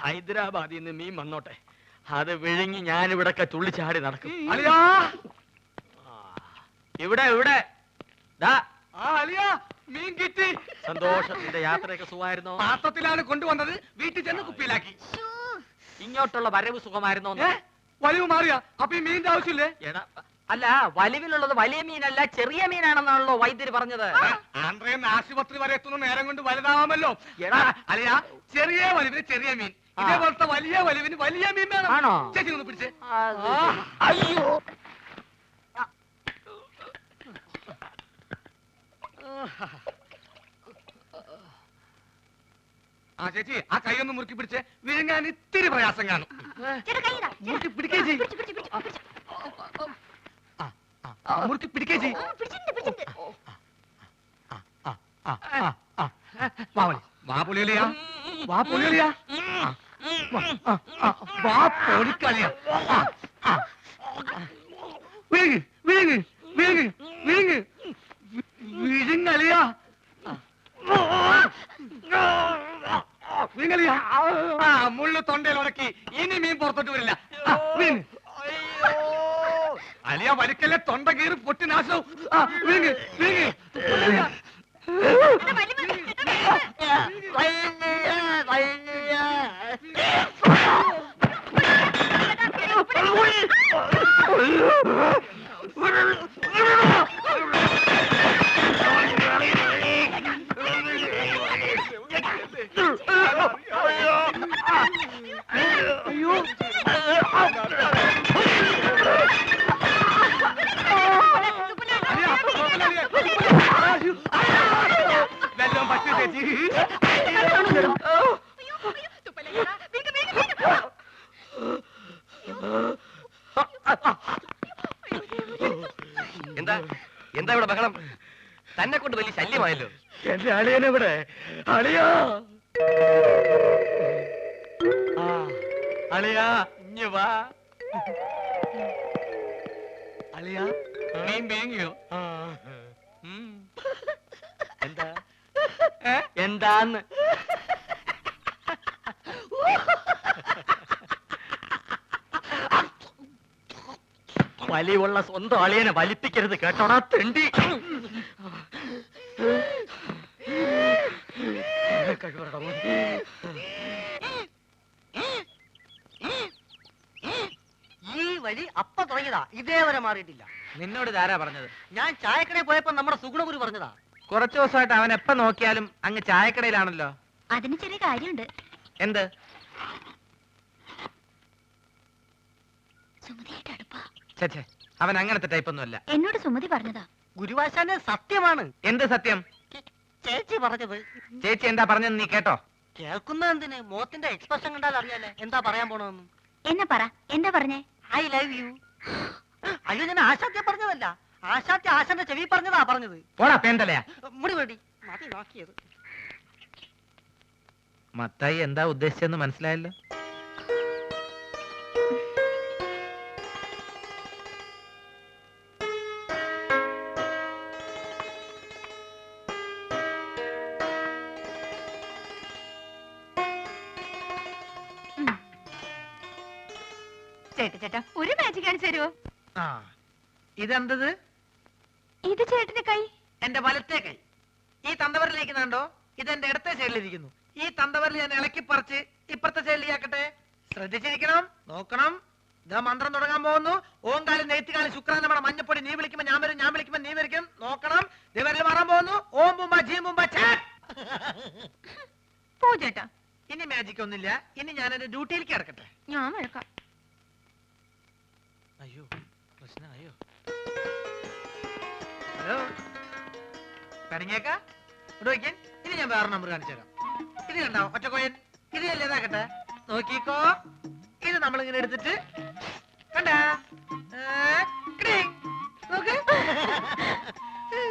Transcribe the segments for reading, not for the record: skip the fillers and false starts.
ഹൈദരാബാദിൽ നിന്ന് മീൻ വന്നോട്ടെ, അത് വിഴുങ്ങി ഞാനിവിടൊക്കെ തുള്ളിച്ചാടി നടക്കും. ഇവിടെ ഇവിടെ മീൻ കിട്ടി. സന്തോഷം. നിന്റെ യാത്രയൊക്കെ സുഖമായിരുന്നോ? പാത്രത്തിലാണ് കൊണ്ടുവന്നത്, വീട്ടിൽ ചെന്ന് കുപ്പിയിലാക്കി. ഇങ്ങോട്ടുള്ള വരവ് സുഖമായിരുന്നോ? വലിവ് മാറിയ അപ്പൊ ഈ മീനിന്റെ ആവശ്യമില്ലേ? എടാ, അല്ല, വലിവിലുള്ളത് വലിയ മീനല്ല ചെറിയ മീനാണെന്നാണല്ലോ വൈദ്യര് പറഞ്ഞത്. ആന്ധ്രയെന്ന് ആശുപത്രി വരെ എത്തുന്ന നേരം കൊണ്ട് വലുതാവാമല്ലോ. എടാ അല്ലയാ, ചെറിയ വലിവിന് ചെറിയ മീൻ, ഇതേപോലത്തെ വലിയ വലിവിന് വലിയ മീൻ വേണം. ആണോ? ചേച്ചി ഒന്ന് പിടിച്ചേ. അയ്യോ, ആ ചേച്ചി, ആ കൈ ഒന്ന് മുറുക്കി പിടിച്ചേ, വിഴുങ്ങാൻ ഇത്തിരി പ്രയാസം കാണും. മുറുക്കി പിടിക്കേ ചെയ്, മുറുക്കി പിടിക്കേ ചെയ്. വാ പൊളിയലിയാ, വാ പൊളിയലിയാ, വാ പൊളിക്കളിയാ. വിഴുങ്ങ് വിഴുങ്ങ് വിഴുങ്ങ് വിഴുങ്ങ് വിഴുങ്ങലിയാ, വിഴുങ്ങലിയാ. മുള്ളു തൊണ്ടയിൽ ഉടക്കി, ഇനി മീൻ പുറത്തോട്ട് വരില്ല. അലിയ വലിക്കല്ലേ, തൊണ്ട കീറി പൊട്ടി നാശവും. വിഴുങ്ങ് വിഴുങ്ങ്. വെള്ളം പറ്റി ചേച്ചി. എന്താ എന്താ ഇവിടെ ബഹളം? തന്നെ കൊണ്ട് വലിയ ശല്യമായല്ലോ. എന്റെ അളിയനെവിടെ? അളിയാ, അളിയാ, ഇഞ്ഞ് വാ. അളിയാ, മീൻ വേങ്ങിയോ? എന്താ എന്താന്ന്? വലിയുള്ള സ്വന്തം അളിയനെ വലിപ്പിക്കരുത് കേട്ടോടാ തെണ്ടി. ഈ വഴി അപ്പ തുടങ്ങിയതാ, ഇതേവരെ മാറിയിട്ടില്ല. നിന്നോട് ഇതാരാ പറഞ്ഞത്? ഞാൻ ചായക്കടയിൽ പോയപ്പോ നമ്മുടെ സുഗുണഗുരു പറഞ്ഞതാ. കുറച്ചു ദിവസമായിട്ട് അവൻ എപ്പ നോക്കിയാലും അങ്ങ് ചായക്കടയിലാണല്ലോ. അതിന് ചെറിയ കാര്യമുണ്ട്. എന്ത്? സുമതിയായിട്ട് അടുപ്പാ. ചേച്ചേ, അവൻ അങ്ങനത്തെ ടൈപ്പൊന്നുമല്ല. എന്നോട് സുമതി പറഞ്ഞതാ. ഗുരുവാശാന് സത്യമാണ്. എന്ത് സത്യം? ചേച്ചി പറഞ്ഞത്. ചേച്ചി എന്താ പറഞ്ഞെന്ന് നീ കേട്ടോ? കേൾക്കുന്ന എന്തിന്? മോത്തിന്റെ എക്സ്പ്രഷൻ കണ്ടാൽ അറിയാലേ എന്താ പറയാൻ പോണെന്ന്. എന്നെ പറ, എന്താ പറഞ്ഞേ? I love you. അയ്യോ, ഞാൻ ആശാത്യ പറഞ്ഞതല്ല, ആശാത്യ ആശാന്റെ ചെവി പറഞ്ഞതാ പറഞ്ഞത്. പോടാ പേന്തലയാ. മുടി വേണ്ടി മതി നോക്കിയത്. മത്തായി എന്താ ഉദ്ദേശിച്ചെന്ന് മനസ്സിലായല്ലോ. ചേട്ടാ, ഒരു മാജിക് കാണിച്ചു തരുമോ? ഇതെന്തത്? ഇത് ചേട്ടന്റെ കൈ. എന്റെ വലത്തെ കൈ. ഈ തന്തവരിലേക്ക് കണ്ടോ? ഇതെന്റെ ഇടത്തെ സൈഡിലിരിക്കുന്നു. ഈ തന്തവരിൽ ഞാൻ ഇളക്കി പറിച്ച് ഇപ്പുറത്തെ സൈഡിലേക്കട്ടെ. ശ്രദ്ധിച്ചിരിക്കണം, നോക്കണം. ഇതാ മന്ത്രം തുടങ്ങാൻ പോകുന്നു. ഓംകാലം നെയ്ത്തുകാലം ശുക്രൻ നമ്മുടെ മഞ്ഞപ്പൊടി. നീ വിളിക്കുമ്പോ ഞാൻ വരും, ഞാൻ വിളിക്കുമ്പോ നീ വരിക്കും. നോക്കണം. ദിവരിൽ മാറാൻ പോകുന്നു. ഓം ബുംബ ജീം ബുംബ ചാറ്റ്. പോ ചേട്ടാ. ഇനി മാജിക് ഒന്നുമില്ല. ഇനി ഞാൻ എന്റെ ഡ്യൂട്ടിയിലേക്ക് കിടക്കട്ടെ. ഞാൻ വഴക്കാം. അയ്യോ, പ്രശ്നമായോ? ഹലോ, പണിങ്ങേക്ക ഇവിടെ വയ്ക്കാൻ. ഇനി ഞാൻ വേറെ നമ്പർ കാണിച്ചു തരാം. ഇത് കണ്ടോ ഒറ്റക്കോയൻ? ഇത് അല്ലേതാക്കട്ടെ, നോക്കിക്കോ. ഇത് നമ്മളിങ്ങനെ എടുത്തിട്ട് കണ്ടാ നോക്ക്.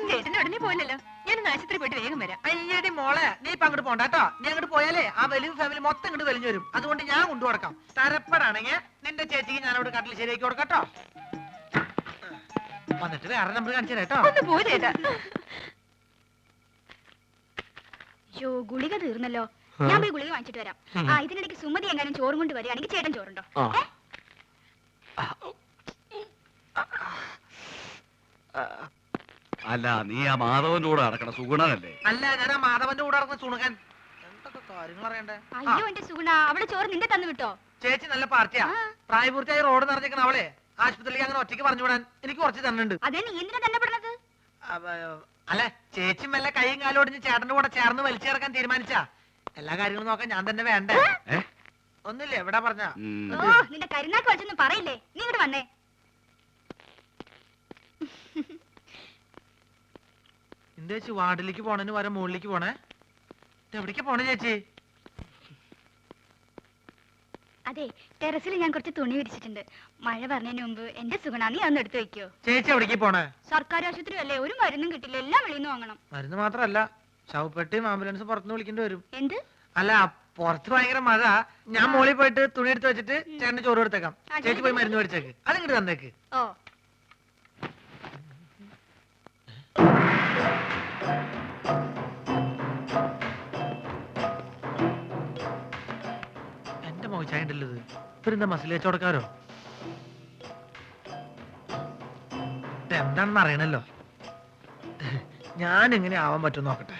ചേട്ടന്റെ ഉടനെ പോയില്ലല്ലോ. ഞാൻ ആശുപത്രി പോയിട്ട് വേഗം വരാം. അയ്യടി മോളെ, നീ ഇപ്പൊ അങ്ങോട്ട് പോണ്ട കേട്ടോ. നീ അങ്ങോട്ട് പോയാലേ ആ വലിയ ഫാമിലി മൊത്തം ഇങ്ങോട്ട് വലിഞ്ഞു വരും. അതുകൊണ്ട് ഞാൻ കൊണ്ടു കൊടുക്കാം. തരപ്പെടാണെങ്കിൽ നിന്റെ ചേച്ചിക്ക് ഞാൻ അവിടെ കട്ടിൽ ശരിയാക്കി കൊടുക്കട്ടോ. വന്നിട്ട് വേറെ നമ്പർ കാണിച്ചു തരാം കേട്ടോ. ഒന്ന് പോ ചേട്ടാ. ഷോ ഗുളിക തീർന്നല്ലോ. ഞാൻ പോയി ഗുളിക വാങ്ങിച്ചിട്ട് വരാം. ആ ഇതിനിടയ്ക്ക് സുമതി എങ്ങാനും ചോറും കൊണ്ട് വരികയാണെങ്കിൽ ചേട്ടൻ ചോറുണ്ടോ? അല്ല നീ ആ മാധവന്റെ കൂടെ നടക്കണ സുഗുണനല്ലേ? അല്ല, ഞാൻ ആ മാധവന്റെ കൂടെ നടക്കുന്ന സുണുകൻ. എന്തൊക്കെ കാര്യങ്ങൾ അറിയണ്ടേ? അയ്യോ എന്റെ സുഗുണ, അവളെ ചോറ് നിന്റെ തന്നു വിട്ടോ? ചേച്ചി നല്ല പാർട്ടിയാ. പ്രായപൂർത്തിയായി റോഡ് നിറഞ്ഞേക്കണ അവളെ ആശുപത്രിയിലേക്ക് അങ്ങനെ ഒറ്റയ്ക്ക് പറഞ്ഞു വിടാൻ എനിക്ക് കുറച്ച് തന്നുണ്ട്. അതേ നീ എന്തിനാ തന്നെ പെടുന്നത്? അല്ല, ചേച്ചി മെല്ലെ കൈയും കാലും ഒടിഞ്ഞ് ചേട്ടന്റെ കൂടെ ചേർന്ന് വലിച്ചു കിടക്കാൻ തീരുമാനിച്ചാ എല്ലാ കാര്യങ്ങളും നോക്കാൻ ഞാൻ തന്നെ വേണ്ടേ? ഒന്നില്ലേ എവിടെ പറഞ്ഞ ഓ നിന്റെ കരുനാക്ക് വെച്ചൊന്നും പറയില്ലേ. നീ ഇങ്ങോട്ട് വന്നേ. എന്താ ചേച്ചി വാർഡിലേക്ക് പോണേന് വരെ മുകളിലേക്ക് പോണേ? എവിടേക്ക് പോണേ ചേച്ചി? അതെ, ടെറസിൽ ഞാൻ കുറച്ച് തുണി വിരിച്ചിട്ടുണ്ട്. മഴ പറഞ്ഞതിന് മുമ്പ് എന്റെ സുഗുണ നീ അതൊന്ന് എടുത്തു വെക്കോ. ചേച്ചി എവിടേക്ക് പോണേ? സർക്കാർ ആശുപത്രി അല്ലേ, ഒരു മരുന്നും കിട്ടില്ല, എല്ലാം വെളിയിൽ നിന്ന് വാങ്ങണം. മരുന്ന് മാത്രല്ല, ശവപ്പെട്ടിയും ആംബുലൻസ് പുറത്തുനിന്ന് വിളിക്കേണ്ടി വരും. എന്ത്? അല്ല, പുറത്ത് ഭയങ്കര മഴ. ഞാൻ മോളിൽ പോയിട്ട് തുണി എടുത്ത് വെച്ചിട്ട് ചേട്ടന് ചോറ് എടുത്തേക്കാം. ചേച്ചി പോയി മരുന്ന് മേടിച്ചേക്ക്. അതിങ്ങോട്ട് തന്നേക്ക്. ഓ എന്റെ മോശായ ഉണ്ടല്ലോ ഇത്. ഇവരെന്താ മസിൽ വെച്ചോടക്കാരോ? എന്താണെന്ന് അറിയണല്ലോ. ഞാൻ എങ്ങനെ ആവാൻ പറ്റും നോക്കട്ടെ.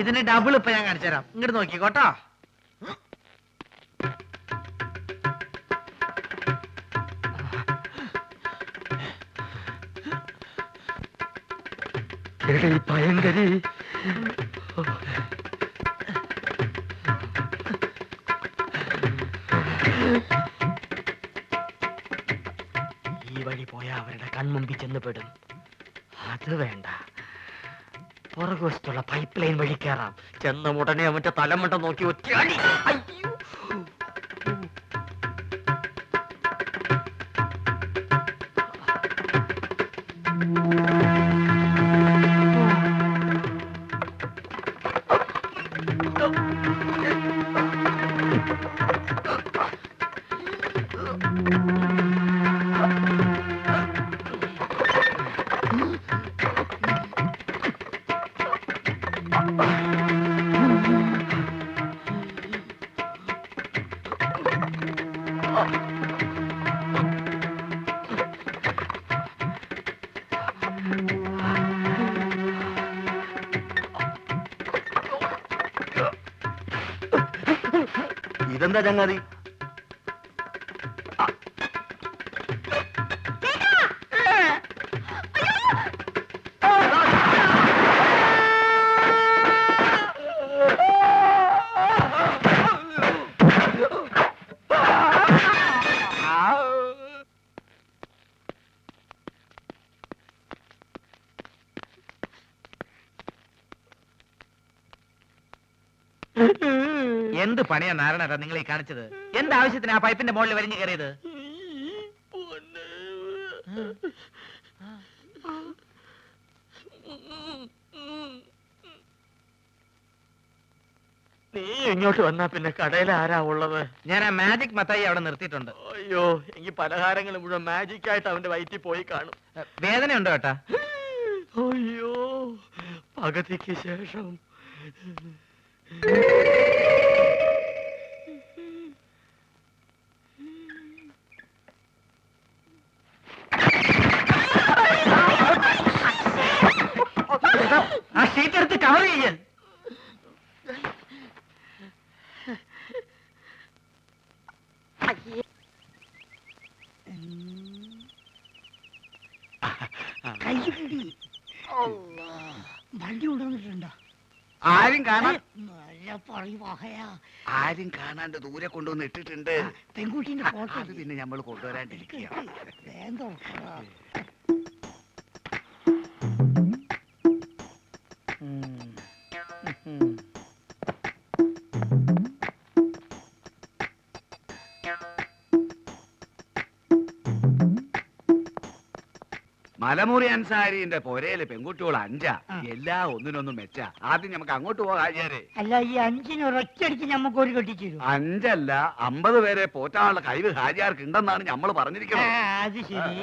ഇതിന് ഡബിൾ ഇപ്പൊ ഞാൻ കാണിച്ചു തരാം. ഇങ്ങോട്ട് നോക്കിക്കോട്ടോ. ഭയങ്കരി ഈ വഴി പോയാ അവരുടെ കൺമുമ്പിൽ ചെന്ന് പെടും. അത് വേണ്ട, പുറകുവശത്തുള്ള പൈപ്പ് ലൈൻ വഴി കയറാം. ചെന്ന ഉടനെ അവന്റെ തലമുണ്ട നോക്കി ഒറ്റയാടി. അയ്യോ, ഇതെന്താ ചങ്ങാതി? എന്ത് പണിയാ നാരായണ നിങ്ങൾ ഈ കാണിച്ചത്? എന്താവശ്യത്തിന് ആ പൈപ്പിന്റെ മുകളിൽ വലിഞ്ഞു കയറിയത്? നീ ഇങ്ങോട്ട് വന്നാ പിന്നെ കടയിൽ ആരാ ഉള്ളത്? ഞാൻ ആ മാജിക് മത്തായി അവിടെ നിർത്തിയിട്ടുണ്ട്. അയ്യോ, എങ്കിൽ പലഹാരങ്ങൾ മുഴുവൻ മാജിക് ആയിട്ട് അവന്റെ വയറ്റിൽ പോയി കാണും. വേദനയുണ്ടോ ഏട്ടാ? അയ്യോ, പകുതിക്ക് ശേഷം. ആ ഷീറ്റ് എടുത്ത് കവർ ചെയ്യാൻ. വണ്ടി കൊണ്ടുവന്നിട്ടുണ്ടോ? ആരും കാണാൻ നല്ല ആരും കാണാണ്ട് ദൂരെ കൊണ്ടുവന്ന് ഇട്ടിട്ടുണ്ട്. പെൺകുട്ടീന്റെ ഫോട്ടോ അത് പിന്നെ നമ്മൾ കൊണ്ടുവരാണ്ടിരിക്കുക. എന്തോ മലമുറി അൻസാരിന്റെ പൊരയില് പെൺകുട്ടികൾ 5 എല്ലാ ഒന്നിനൊന്നും മെച്ച. ആദ്യം നമുക്ക് അങ്ങോട്ട് പോകാം ഹാജിയാരെ. അല്ല ഈ 5 ഒരൊറ്റയടിക്ക് നമുക്ക് ഒരു കെട്ടിച്ചു 5 അല്ല 50 പേരെ പോറ്റാനുള്ള കഴിവ് ഹാജിയാർക്ക് ഉണ്ടെന്നാണ് നമ്മൾ പറഞ്ഞിരിക്കുന്നത്. അത് ശരി.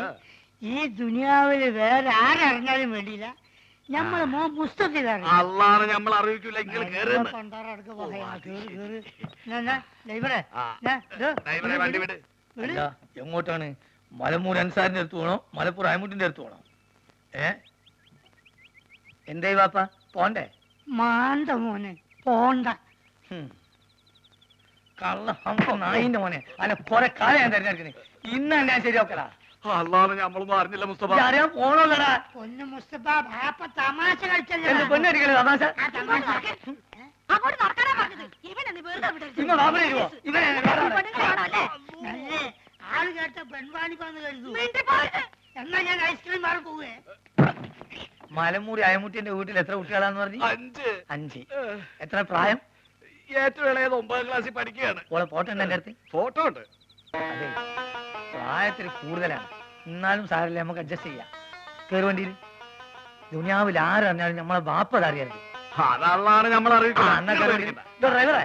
ഈ ദുനിയാവില് വേറെ ആരറിഞ്ഞാലും വേണ്ടിയില്ല നമ്മള് പുസ്തകത്തിൽ അള്ളാണ് നമ്മൾ അറിയിക്കില്ല. വണ്ടി വിട്. അല്ല, എങ്ങോട്ടാണ്? മലമൂർ അൻസാരിന്റെ അടുത്ത് പോണോ മലപ്പുറം അയമുട്ടിന്റെ അടുത്ത് പോണോ? എന്തായി വാപ്പ പോണ്ടേ? മാന്ത മോനെ പോണ്ട. കള്ള നായിന്റെ മോനെ അല്ല കൊറേ കാലം ഞാൻ തിരഞ്ഞെടുക്കുന്നത്. ഇന്ന് ഞാൻ ശരിയാക്കടാ. അള്ളാണ് നമ്മളൊന്നും അറിഞ്ഞില്ല മുസ്തഫ. അറിയാൻ പോണോല്ലടാ. പൊന്നു മുസ്തഫ ബാപ്പ തമാശ കളിച്ചല്ലേ. എന്റെ പൊന്നടിക്കണേ തമാശ. അങ്ങോട്ട് നടക്കാനാ പറഞ്ഞത്. ഇവനെന്ന് വെറുതെ വിടരുത്. നിങ്ങൾ ബാബുനെ ഇരുവോ? ഇവനെ പെണ്ണുങ്ങളാണല്ലേ? നല്ലേ ആള് കേട്ട പെൺവാണിപ്പാന്ന് കരുതു. മിണ്ടി പോരുത്. എന്നാ ഞാൻ ഐസ്ക്രീം മാറി പോവേ. മലമൂരി അയമുട്ടിന്റെ വീട്ടിൽ എത്ര കുട്ടികളാന്ന് പറഞ്ഞു? 5. 5. എത്ര പ്രായം? ഏറ്റവും ഇളയത് 9ാം ക്ലാസ്സിൽ പഠിക്കുകയാണ്. ഓളെ ഫോട്ടോ ഉണ്ട് എന്റെ അടുത്ത്. ഫോട്ടോ ഉണ്ട്. അതെ, പ്രായത്തിൽ കൂടുതലാണ്. എന്നാലും സാരല്ലേ, നമുക്ക് അഡ്ജസ്റ്റ് ചെയ്യാം. കേറ് വണ്ടിയിൽ. ദുനിയാവിൽ ആരറിഞ്ഞാലും നമ്മളെ ബാപ്പ അതറിയരുത്. അതള്ളാണ് നമ്മൾ അറിയിക്കുന്നത്. ഡ്രൈവറെ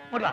ഇങ്ങോട്ട് വാ.